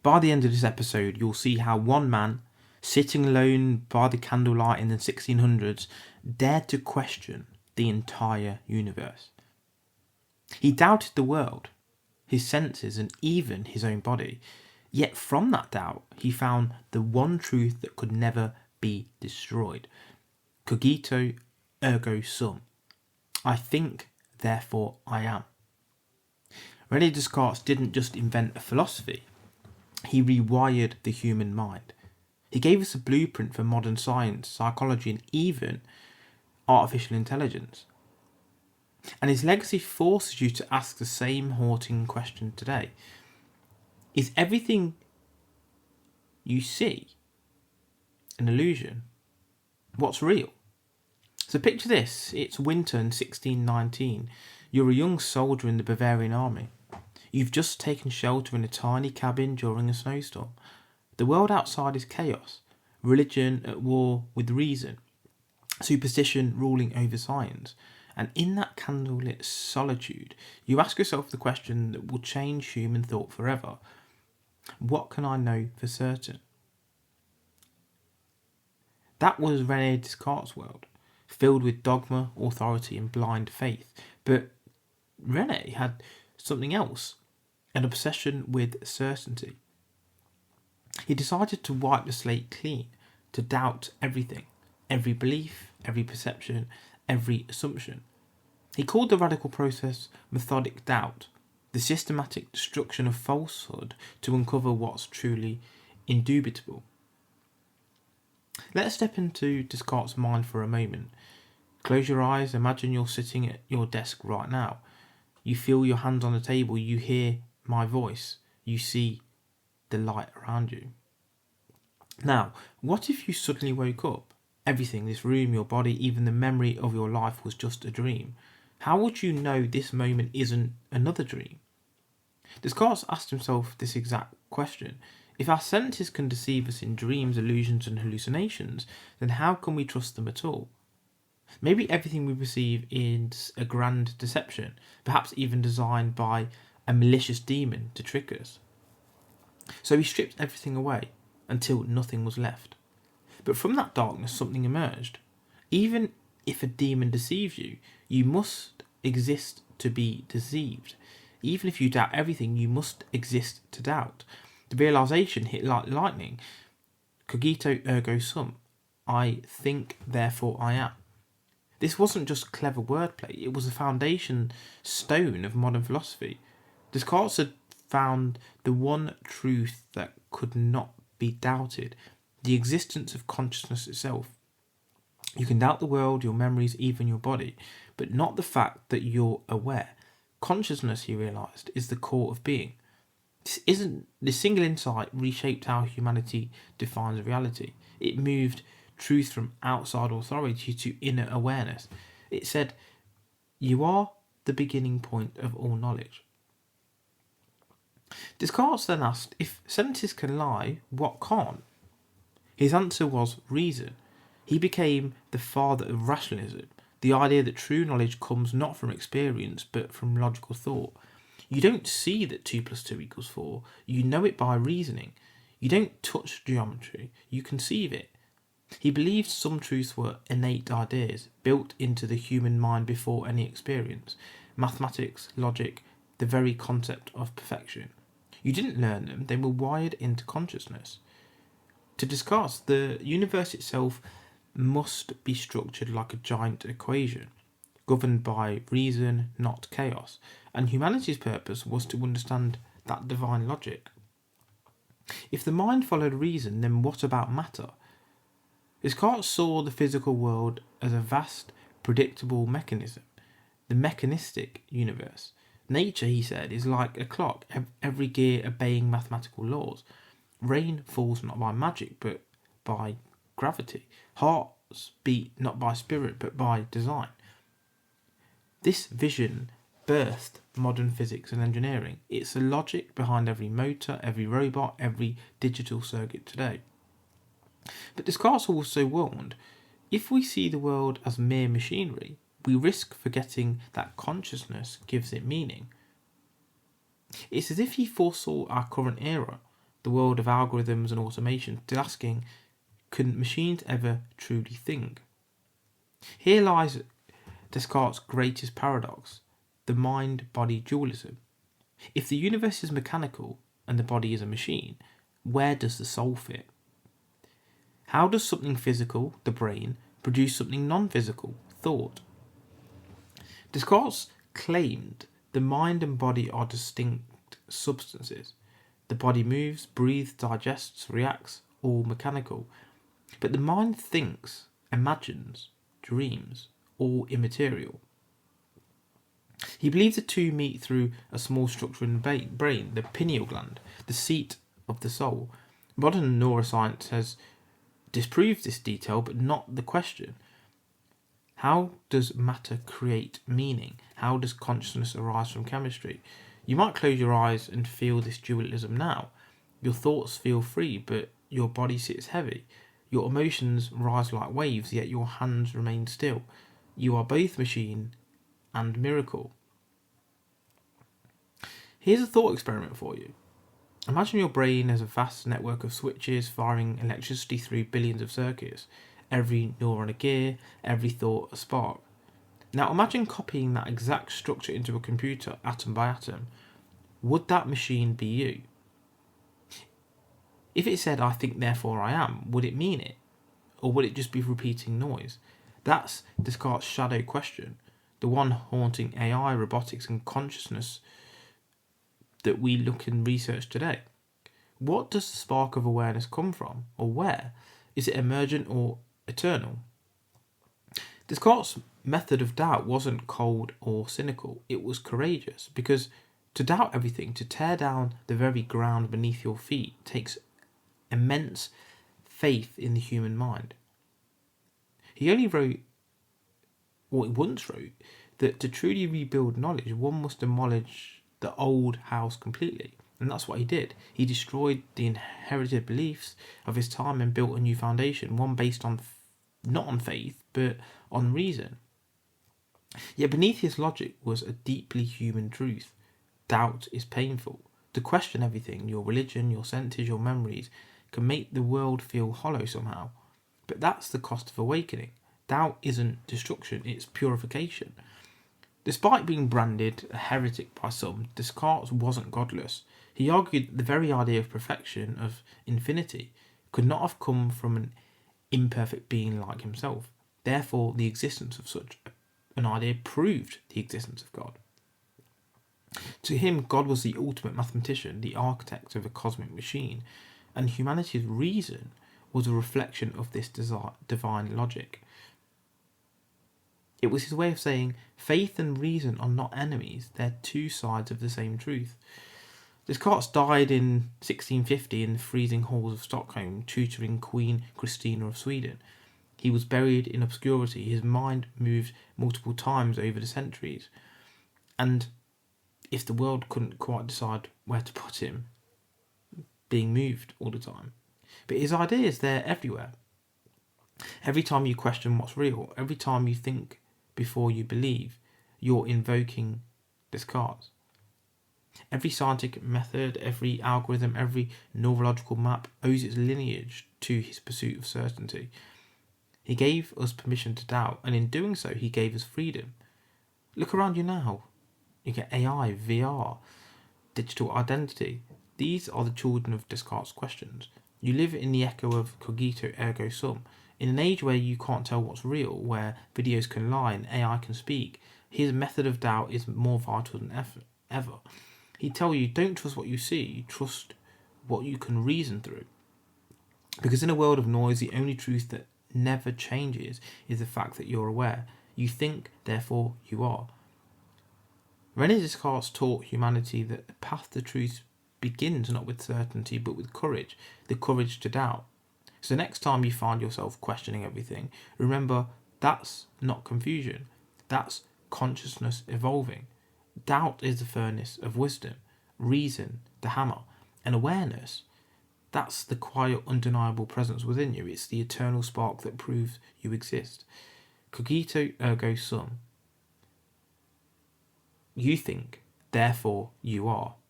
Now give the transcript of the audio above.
By the end of this episode, you'll see how one man, sitting alone by the candlelight in the 1600s, dared to question the entire universe. He doubted the world, his senses, and even his own body. Yet from that doubt, he found the one truth that could never be destroyed. Cogito, ergo sum. I think, therefore I am. René Descartes didn't just invent a philosophy, he rewired the human mind. He gave us a blueprint for modern science, psychology, and even artificial intelligence. And his legacy forces you to ask the same haunting question today. Is everything you see an illusion? What's real? So picture this, it's winter in 1619. You're a young soldier in the Bavarian army. You've just taken shelter in a tiny cabin during a snowstorm. The world outside is chaos, religion at war with reason, superstition ruling over science. And in that candlelit solitude, you ask yourself the question that will change human thought forever. What can I know for certain? That was René Descartes' world, filled with dogma, authority and blind faith. But René had something else, an obsession with certainty. He decided to wipe the slate clean, to doubt everything, every belief, every perception, every assumption. He called the radical process Methodic Doubt, the systematic destruction of falsehood to uncover what's truly indubitable. Let's step into Descartes' mind for a moment. Close your eyes, imagine you're sitting at your desk right now. You feel your hands on the table, you hear my voice, you see the light around you. Now, what if you suddenly woke up? Everything, this room, your body, even the memory of your life was just a dream. How would you know this moment isn't another dream? Descartes asked himself this exact question. If our senses can deceive us in dreams, illusions and hallucinations, then how can we trust them at all? Maybe everything we perceive is a grand deception, perhaps even designed by a malicious demon to trick us. So he stripped everything away until nothing was left. But from that darkness something emerged. Even if a demon deceives you, you must exist to be deceived. Even if you doubt everything, you must exist to doubt. The realization hit like lightning. Cogito ergo sum. I think, therefore I am. This wasn't just clever wordplay, it was the foundation stone of modern philosophy. Descartes had found the one truth that could not be doubted, the existence of consciousness itself. You can doubt the world, your memories, even your body, but not the fact that you're aware. Consciousness, he realised, is the core of being. This single insight reshaped how humanity defines reality. It moved truth from outside authority to inner awareness. It said, you are the beginning point of all knowledge. Descartes then asked, if senses can lie, what can't? His answer was reason. He became the father of rationalism, the idea that true knowledge comes not from experience but from logical thought. You don't see that 2 + 2 = 4, you know it by reasoning. You don't touch geometry, you conceive it. He believed some truths were innate ideas, built into the human mind before any experience. Mathematics, logic, the very concept of perfection. You didn't learn them, they were wired into consciousness. To Descartes, the universe itself must be structured like a giant equation, governed by reason, not chaos, and humanity's purpose was to understand that divine logic. If the mind followed reason, then what about matter? Descartes saw the physical world as a vast, predictable mechanism, the mechanistic universe. Nature, he said, is like a clock, every gear obeying mathematical laws. Rain falls not by magic, but by gravity. Hearts beat not by spirit, but by design. This vision birthed modern physics and engineering. It's the logic behind every motor, every robot, every digital circuit today. But Descartes also warned, if we see the world as mere machinery, we risk forgetting that consciousness gives it meaning. It's as if he foresaw our current era, the world of algorithms and automation, to asking, can machines ever truly think? Here lies Descartes' greatest paradox, the mind-body dualism. If the universe is mechanical and the body is a machine, where does the soul fit? How does something physical, the brain, produce something non-physical, thought? Descartes claimed the mind and body are distinct substances. The body moves, breathes, digests, reacts, all mechanical. But the mind thinks, imagines, dreams, all immaterial. He believes the two meet through a small structure in the brain, the pineal gland, the seat of the soul. Modern neuroscience has disproved this detail, but not the question. How does matter create meaning? How does consciousness arise from chemistry? You might close your eyes and feel this dualism now. Your thoughts feel free, but your body sits heavy. Your emotions rise like waves, yet your hands remain still. You are both machine and miracle. Here's a thought experiment for you. Imagine your brain as a vast network of switches firing electricity through billions of circuits. Every neuron a gear, every thought a spark. Now imagine copying that exact structure into a computer, atom by atom. Would that machine be you? If it said, I think, therefore I am, would it mean it? Or would it just be repeating noise? That's Descartes' shadow question, the one haunting AI, robotics and consciousness that we look and research today. What does the spark of awareness come from, or where? Is it emergent or eternal? Descartes' method of doubt wasn't cold or cynical, it was courageous, because to doubt everything, to tear down the very ground beneath your feet, takes immense faith in the human mind. He only wrote, or he once wrote, that to truly rebuild knowledge, one must demolish the old house completely. And that's what he did. He destroyed the inherited beliefs of his time and built a new foundation, one based on not on faith, but on reason. Yet beneath his logic was a deeply human truth. Doubt is painful. To question everything, your religion, your senses, your memories, can make the world feel hollow somehow. But that's the cost of awakening. Doubt isn't destruction, it's purification. Despite being branded a heretic by some, Descartes wasn't godless. He argued that the very idea of perfection, of infinity, could not have come from an imperfect being like himself. Therefore, the existence of such an idea proved the existence of God. To him, God was the ultimate mathematician, the architect of a cosmic machine, and humanity's reason was a reflection of this divine logic. It was his way of saying, faith and reason are not enemies, they're two sides of the same truth. Descartes died in 1650 in the freezing halls of Stockholm, tutoring Queen Christina of Sweden. He was buried in obscurity, his mind moved multiple times over the centuries. And if the world couldn't quite decide where to put him, being moved all the time. But his ideas, they're everywhere. Every time you question what's real, every time you think before you believe, you're invoking Descartes. Every scientific method, every algorithm, every neurological map owes its lineage to his pursuit of certainty. He gave us permission to doubt, and in doing so, he gave us freedom. Look around you now. You get AI, VR, digital identity. These are the children of Descartes' questions. You live in the echo of Cogito, ergo sum. In an age where you can't tell what's real, where videos can lie and AI can speak, his method of doubt is more vital than ever. He'd tell you, don't trust what you see, trust what you can reason through. Because in a world of noise, the only truth that never changes is the fact that you're aware. You think, therefore you are. René Descartes taught humanity that the path to truth begins not with certainty but with courage, the courage to doubt. So next time you find yourself questioning everything, remember that's not confusion, that's consciousness evolving. Doubt is the furnace of wisdom, reason the hammer, and awareness, that's the quiet, undeniable presence within you. It's the eternal spark that proves you exist. Cogito ergo sum. You think, therefore you are.